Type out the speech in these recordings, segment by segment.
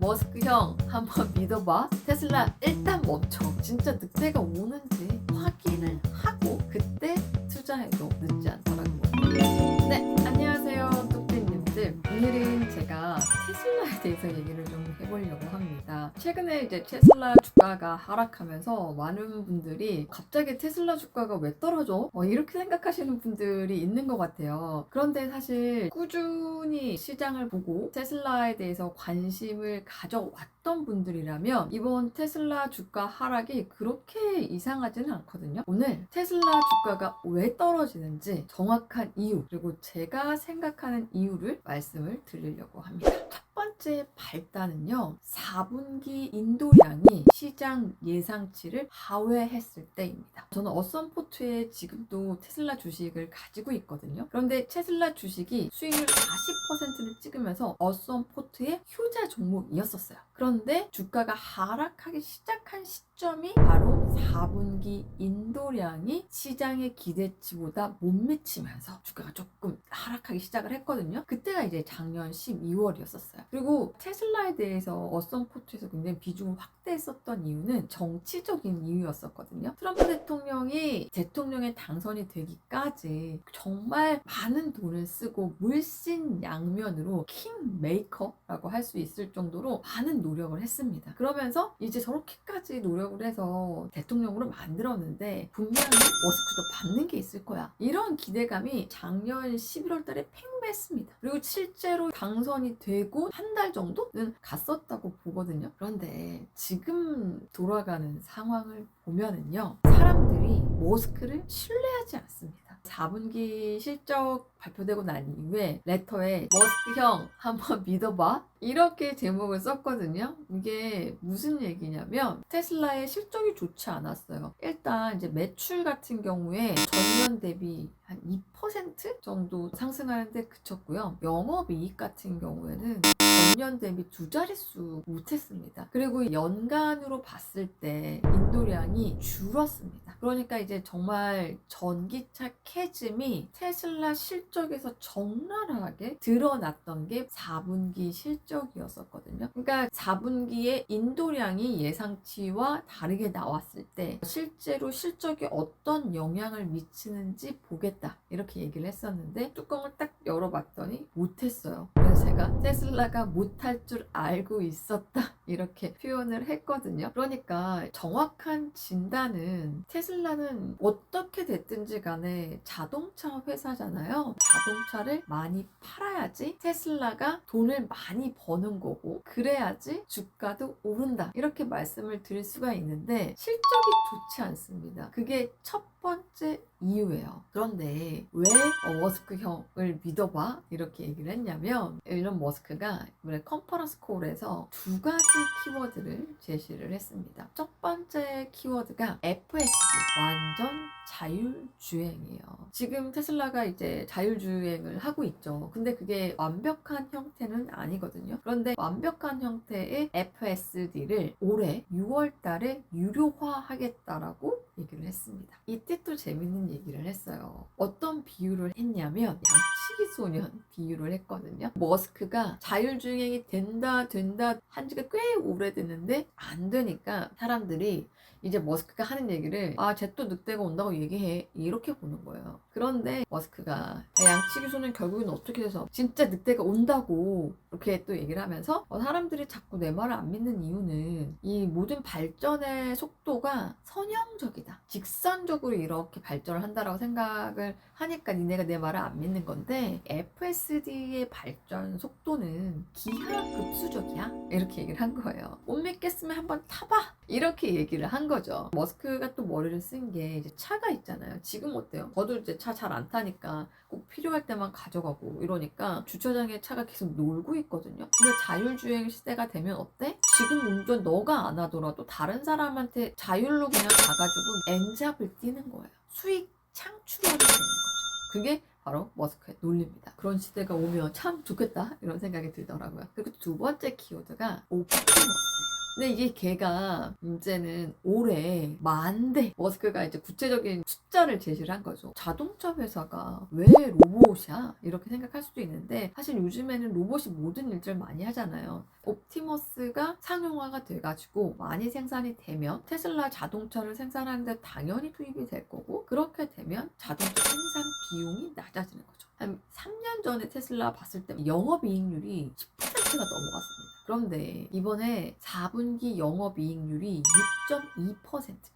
머스크 형 한번 믿어봐. 테슬라 일단 멈춰. 진짜 늑대가 오는지 확인을 하고 그때 투자해도 늦지 않더라고. 네, 안녕하세요 뚝배님들. 오늘은 제가 테슬라에 대해서 얘기를 좀 해보려고 합니다. 최근에 이제 테슬라 주가가 하락하면서 많은 분들이 갑자기 테슬라 주가가 왜 떨어져? 이렇게 생각하시는 분들이 있는 것 같아요. 그런데 사실 꾸준히 시장을 보고 테슬라에 대해서 관심을 가져왔던 분들이라면 이번 테슬라 주가 하락이 그렇게 이상하지는 않거든요. 오늘 테슬라 주가가 왜 떨어지는지 정확한 이유, 그리고 제가 생각하는 이유를 말씀을 드리려고 합니다. 첫 번째 발단은요, 4분기 인도량이 시장 예상치를 하회했을 때입니다. 저는 어썸포트에 지금도 테슬라 주식을 가지고 있거든요. 그런데 테슬라 주식이 수익률 40%를 찍으면서 어썸포트의 효자 종목이었었어요. 그런데 주가가 하락하기 시작한 시점이 바로 4분기 인도량이 시장의 기대치보다 못 미치면서 주가가 조금 하락하기 시작을 했거든요. 그때가 이제 작년 12월이었었어요. 그리고 테슬라에 대해서 어썸포트에서 굉장히 비중을 확대했었던 이유는 정치적인 이유였었거든요. 트럼프 대통령이 대통령에 당선이 되기까지 정말 많은 돈을 쓰고 물신양면으로 킹메이커라고 할 수 있을 정도로 많은 노력을 했습니다. 그러면서 이제 저렇게까지 노력을 해서 대통령으로 만들었는데 분명히 머스크도 받는 게 있을 거야. 이런 기대감이 작년 11월 달에 팽배했습니다. 그리고 실제로 당선이 되고 한 달 정도는 갔었다고 보거든요. 그런데 지금 돌아가는 상황을 보면은요, 사람들이 머스크를 신뢰하지 않습니다. 4분기 실적 발표되고 난 이후에 레터에 머스크 형 한번 믿어봐 이렇게 제목을 썼거든요. 이게 무슨 얘기냐면 테슬라의 실적이 좋지 않았어요. 일단 이제 매출 같은 경우에 전년 대비 한 2% 정도 상승하는데 그쳤고요. 영업이익 같은 경우에는 전년 대비 두 자릿수 못했습니다. 그리고 연간으로 봤을 때 인도량이 줄었습니다. 그러니까 이제 정말 전기차 캐즘이 테슬라 실적에서 적나라하게 드러났던 게 4분기 실적이었었거든요. 그러니까 4분기에 인도량이 예상치와 다르게 나왔을 때 실제로 실적이 어떤 영향을 미치는지 보겠다 이렇게 얘기를 했었는데 뚜껑을 딱 열어봤더니 못했어요. 그래서 제가 테슬라가 못할 줄 알고 있었다 이렇게 표현을 했거든요. 그러니까 정확한 진단은 테슬라는 어떻게 됐든지 간에 자동차 회사잖아요. 자동차를 많이 팔아야지 테슬라가 돈을 많이 버는 거고 그래야지 주가도 오른다 이렇게 말씀을 드릴 수가 있는데 실적이 좋지 않습니다. 그게 첫 번째 이유예요. 그런데 왜 머스크 형을 믿어봐 이렇게 얘기를 했냐면 일론 머스크가 이번에 컨퍼런스 콜에서 두 가지 키워드를 제시를 했습니다. 첫 번째 키워드가 FSD, 완전 자율주행이에요. 지금 테슬라가 이제 자율주행을 하고 있죠. 근데 그게 완벽한 형태는 아니거든요. 그런데 완벽한 형태의 FSD를 올해 6월 달에 유료화하겠다라고 얘기를 했습니다. 이때 또 재밌는 얘기를 했어요. 어떤 비유를 했냐면 양치기 소년 비유를 했거든요. 머스크가 자율주행이 된다 한 지가 꽤 오래됐는데 안 되니까 사람들이 이제 머스크가 하는 얘기를 쟤 또 늑대가 온다고 얘기해 이렇게 보는 거예요. 그런데 머스크가 양치기 소년 결국은 어떻게 돼서 진짜 늑대가 온다고 이렇게 또 얘기를 하면서 사람들이 자꾸 내 말을 안 믿는 이유는 이 모든 발전의 속도가 선형적이다. 직선적으로 이렇게 발전을 한다라고 생각을 하니까 니네가 내 말을 안 믿는 건데 FSD의 발전 속도는 기하급수적이야. 이렇게 얘기를 한 거예요. 못 믿겠으면 한번 타봐. 이렇게 얘기를 한 거죠. 머스크가 또 머리를 쓴 게 이제 차가 있잖아요. 지금 어때요? 저도 이제 차 잘 안 타니까 꼭 필요할 때만 가져가고 이러니까 주차장에 차가 계속 놀고 있거든요. 근데 자율주행 시대가 되면 어때? 지금 운전 너가 안 하더라도 다른 사람한테 자율로 그냥 가가지고 N잡을 뛰는 거예요. 수익 창출하게 되는 거죠. 그게 바로 머스크의 논리입니다. 그런 시대가 오면 참 좋겠다 이런 생각이 들더라고요. 그리고 두 번째 키워드가 옵티머스예요. 근데 이게 걔가 문제는 올해 만대 머스크가 이제 구체적인 숫자를 제시를 한 거죠. 자동차 회사가 왜 로봇이야? 이렇게 생각할 수도 있는데 사실 요즘에는 로봇이 모든 일들을 많이 하잖아요. 옵티머스가 상용화가 돼가지고 많이 생산이 되면 테슬라 자동차를 생산하는데 당연히 투입이 될 거고, 그렇게 되면 자동차 생산 비용이 낮아지는 거죠. 한 3년 전에 테슬라 봤을 때 영업이익률이 10%가 넘어갔습니다. 그런데 이번에 4분기 영업이익률이 6.2%입니다.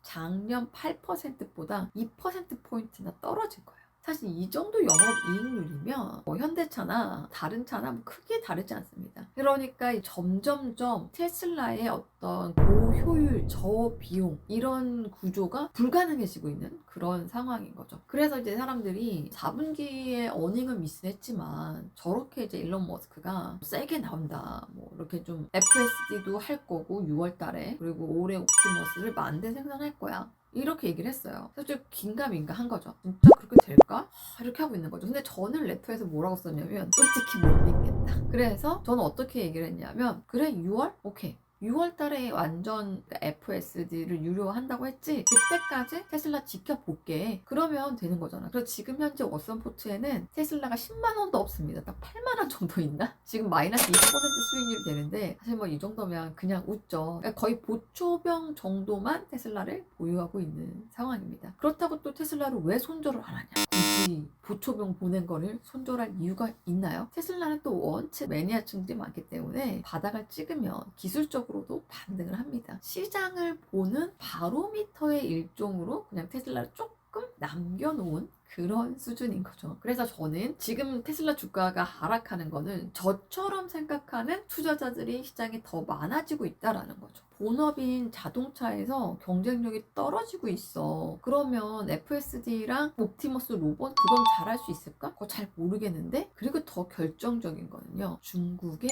작년 8%보다 2%포인트나 떨어진 거예요. 사실 이 정도 영업이익률이면 현대차나 다른 차나 크게 다르지 않습니다. 그러니까 점점점 테슬라의 어떤 고효율, 저비용 이런 구조가 불가능해지고 있는 그런 상황인 거죠. 그래서 이제 사람들이 4분기에 어닝은 미스했지만 저렇게 이제 일론 머스크가 세게 나온다, 뭐 이렇게 좀 FSD도 할 거고 6월 달에, 그리고 올해 옵티머스를 만대 생산할 거야, 이렇게 얘기를 했어요. 그래서 좀 긴가민가 한 거죠. 진짜 그렇게 될까? 이렇게 하고 있는 거죠. 근데 저는 레터에서 뭐라고 썼냐면 솔직히 못 믿겠다. 그래서 저는 어떻게 얘기를 했냐면, 그래 6월? 오케이. 6월 달에 완전 FSD를 유료화한다고 했지, 그때까지 테슬라 지켜볼게. 그러면 되는 거잖아. 그래서 지금 현재 워슨포트에는 테슬라가 10만 원도 없습니다. 딱 8만 원 정도 있나? 지금 마이너스 20% 수익률이 되는데 사실 뭐 이 정도면 그냥 웃죠. 그러니까 거의 보초병 정도만 테슬라를 보유하고 있는 상황입니다. 그렇다고 또 테슬라를 왜 손절을 안 하냐? 굳이 보초병 보낸 거를 손절할 이유가 있나요? 테슬라는 또 원체 매니아층들이 많기 때문에 바닥을 찍으면 기술적으로도 반등을 합니다. 시장을 보는 바로미터의 일종으로 그냥 테슬라를 조금 남겨놓은 그런 수준인 거죠. 그래서 저는 지금 테슬라 주가가 하락하는 거는 저처럼 생각하는 투자자들이 시장에 더 많아지고 있다라는 거죠. 본업인 자동차에서 경쟁력이 떨어지고 있어. 그러면 FSD랑 옵티머스 로봇 그건 잘할 수 있을까? 그거 잘 모르겠는데. 그리고 더 결정적인 거는요, 중국의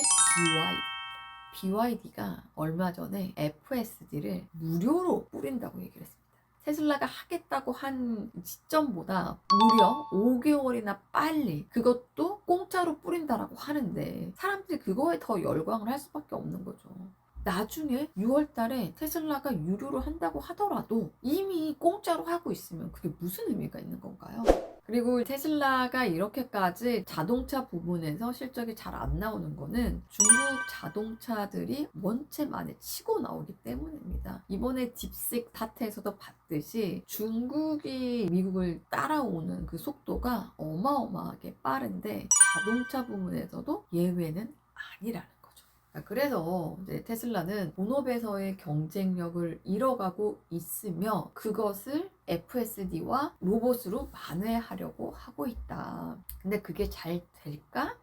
BYD가 얼마 전에 FSD를 무료로 뿌린다고 얘기를 했습니다. 테슬라가 하겠다고 한 시점보다 무려 5개월이나 빨리 그것도 공짜로 뿌린다라고 하는데, 사람들이 그거에 더 열광을 할 수밖에 없는 거죠. 나중에 6월 달에 테슬라가 유료로 한다고 하더라도 이미 공짜로 하고 있으면 그게 무슨 의미가 있는 건가요? 그리고 테슬라가 이렇게까지 자동차 부분에서 실적이 잘 안 나오는 거는 중국 자동차들이 원체 많이 치고 나오기 때문입니다. 이번에 딥식 사태에서도 봤듯이 중국이 미국을 따라오는 그 속도가 어마어마하게 빠른데 자동차 부분에서도 예외는 아니라는 거죠. 그래서 이제 테슬라는 본업에서의 경쟁력을 잃어가고 있으며 그것을 FSD와 로봇으로 만회하려고 하고 있다. 근데 그게 잘 될까?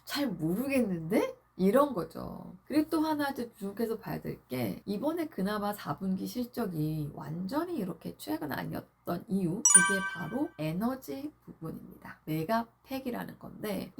잘 모르겠는데? 이런 거죠. 그리고 또 하나 주목해서 봐야 될 게, 이번에 그나마 4분기 실적이 완전히 이렇게 최악은 아니었던 이유, 그게 바로 에너지 부분입니다. 메가팩이라는 건데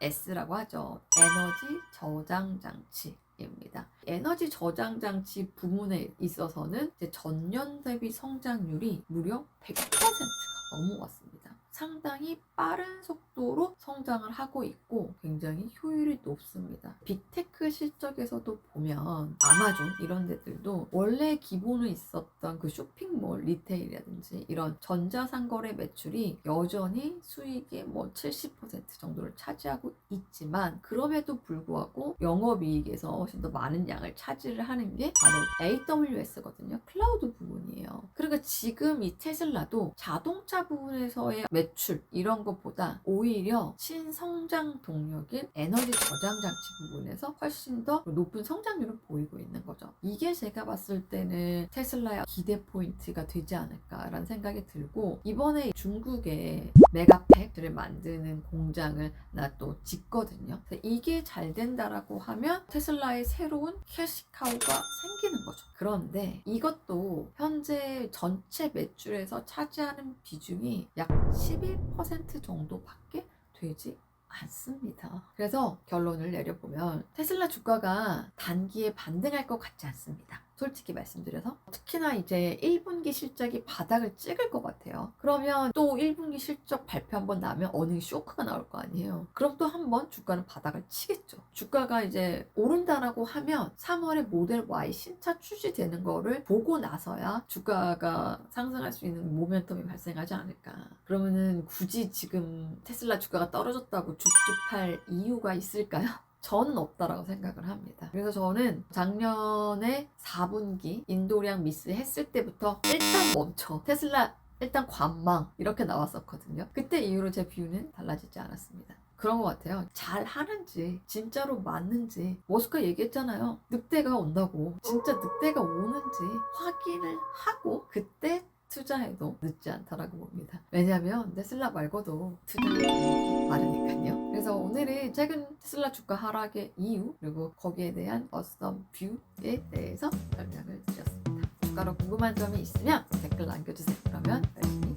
ESS라고 하죠. 에너지 저장 장치입니다. 에너지 저장 장치 부문에 있어서는 이제 전년 대비 성장률이 무려 100%가 넘어갔습니다. 상당히 빠른 속도로 성장을 하고 있고 굉장히 효율이 높습니다. 빅테크 실적에서도 보면 아마존 이런 데들도 원래 기본에 있었던 그 쇼핑몰 리테일이라든지 이런 전자상거래 매출이 여전히 수익의 뭐 70% 정도를 차지하고 있지만, 그럼에도 불구하고 영업이익에서 훨씬 더 많은 양을 차지를 하는 게 바로 AWS거든요. 클라우드 부분이에요. 그러니까 지금 이 테슬라도 자동차 부분에서의 매출 이런 것보다 오히려 신성장 동력인 에너지 저장 장치 부분에서 훨씬 더 높은 성장률을 보이고 있는 거죠. 이게 제가 봤을 때는 테슬라의 기대 포인트가 되지 않을까라는 생각이 들고, 이번에 중국에 메가팩을 만드는 공장을 나 또 짓거든요. 이게 잘 된다라고 하면 테슬라의 새로운 캐시카우가 생기는 거죠. 그런데 이것도 현재 전체 매출에서 차지하는 비중이 약 11% 정도밖에 되지 않습니다. 그래서 결론을 내려보면 테슬라 주가가 단기에 반등할 것 같지 않습니다. 솔직히 말씀드려서. 특히나 이제 1분기 실적이 바닥을 찍을 것 같아요. 그러면 또 1분기 실적 발표 한번 나면 어닝 쇼크가 나올 거 아니에요. 그럼 또 한번 주가는 바닥을 치겠죠. 주가가 이제 오른다라고 하면 3월에 모델 Y 신차 출시되는 거를 보고 나서야 주가가 상승할 수 있는 모멘텀이 발생하지 않을까. 그러면은 굳이 지금 테슬라 주가가 떨어졌다고 줍줍할 이유가 있을까요? 저는 없다라고 생각을 합니다. 그래서 저는 작년에 4분기 인도량 미스했을 때부터 일단 멈춰. 테슬라 일단 관망 이렇게 나왔었거든요. 그때 이후로 제 뷰는 달라지지 않았습니다. 그런 것 같아요. 잘 하는지 진짜로 맞는지 머스크가 얘기했잖아요. 늑대가 온다고. 진짜 늑대가 오는지 확인을 하고 그때 투자해도 늦지 않다라고 봅니다. 왜냐하면 테슬라 말고도 투자할 방법이 많으니까요. 그래서 오늘은 최근 테슬라 주가 하락의 이유 그리고 거기에 대한 어썸 뷰에 대해서 설명을 드렸습니다. 주가로 궁금한 점이 있으면 댓글 남겨주세요. 그러면 열심히